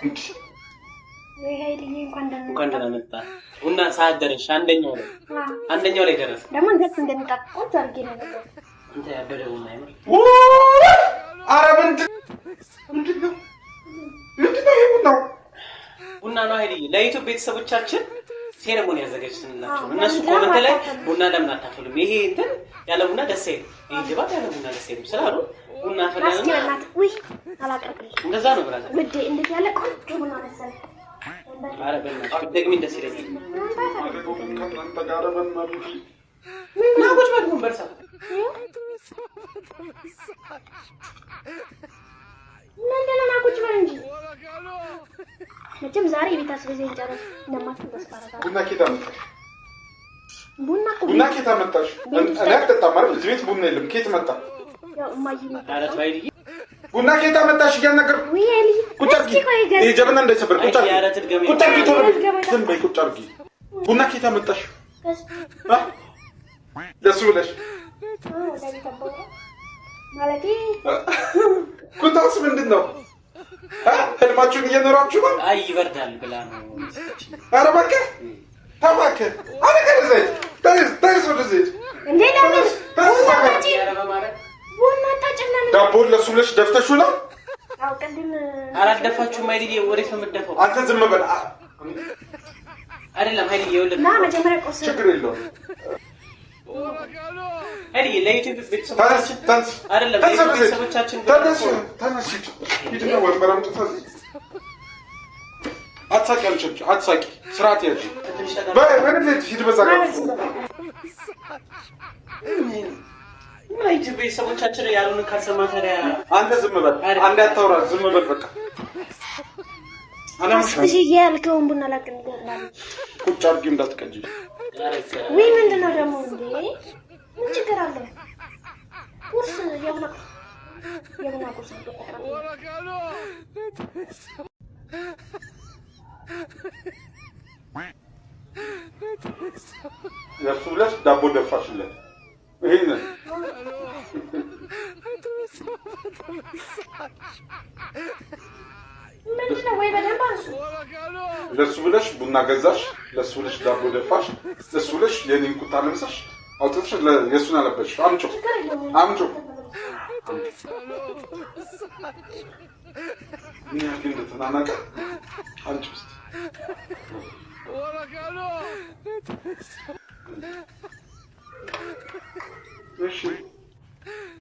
ወይ ኃይልዬ እንኳን ደህና መጣ ቡና ሰዓት ደረሽ አንደኛው ላይ ደረስ ደግሞ እንዴት እንደሚጣጣው አድርጌ ነው አንተ ያበደ ቡና አይመር ኧረ ምንድነው ቡና ነው ኃይልዬ ለዩቲዩብ ቤተሰቦቻችን ሴሬሞኒ ያዘጋጅተንላችሁ እነሱ ኮሜንት ላይ ቡና ለምን አታፈሉም ይሄ እንትን ያለ ቡና ደስ አይልም ይሄ ጅባት ያለ ቡና ደስ አይልም ስላሉ ቡና ፈላልና ወይ አላቀርብልኝ እንደዛ ነው ብራዘር ውዴ እንዴት ያለ ቆንጆ ቡና መሰለ ኧረ በእናትሽ ደግሜ ደስ ይለኛል ምን ናቆች ማለት ነው በርሳ ምንድነው ናቆች ማለት እንጂ መቼም ዛሬ ቤት አስበዘኝ ጨረስ እንደማትል ተስፋ አደርጋለሁ ቡና ኬታ መጣሽ እኔ አትጠጣም አይደል እዚህ ቤት ቡና የለም ኬት መጣ ያው ማይ ኧረ ታይዲ ቡና ኬታ መጣሽ እያነገር ቁጭ አድርጊ ይሄ ጀበና እንዳይሰበር ቁጭ አድርጊ ዝም በይ ቁጭ አድርጊ ቡና ኬታ መጣሽ ለሱ ብለሽ ማለቴ ኩታስ ምንድነው ህልማችሁን እየኖራችሁ ነው አይ ይበርዳል ብላ ነው ኧረ እባክህ ተባክህ ታይስ ወደዚህ እንዴ ለምን ቡና ታጨናን ዳቦ ለሱ ብለሽ ደፍተሽው ነው አው ቀንድም አላደፋችሁም አይዲዲ ወሬት ነው የምትደፋው አንተ ዝም በል አይደለም አይዲዲ ይወልድ ና መጀመሪያ ቆስ ችግር የለውም አይዲዲ ለዩቲዩብ ቤተሰቦቻችን አይደለም ቤተሰቦቻችን ተነስ ሂድና ወንበራም ተፈዝ አትሳቂ አንቺ አትሳቂ ስርዓት ያጂ በምን ሂድ በዛ ጋር ለዩቲዩብ ቤተሰቦቻችን ያሉን ካልሰማ ታዲያ አንተ ዝም በል አንተ አታውራ ዝም በል በቃ እሺ ያልከውን ቡና ላቀንደላል ቁጭ አድርጊ እንዳትቀጂ ወይ ምንድነው ደግሞ እንዴ ምን ችግር አለ ቁርስ የቡና ቁርስ ለሱ ብለሽ ዳቦ ደፋሽለት ይሄንን ምንድነው ወይ በደንብ አንሱ ለሱ ብለሽ ቡና ገዛሽ ለሱ ብለሽ ዳቦ ደፋሽ ለሱ ብለሽ የኔን ኩታ ለምሰሽ አውጥተሽ የሱን አለበሽ አምጪ ምን ያህል እንደተናናቀ አንቺ ውስጥ እሺ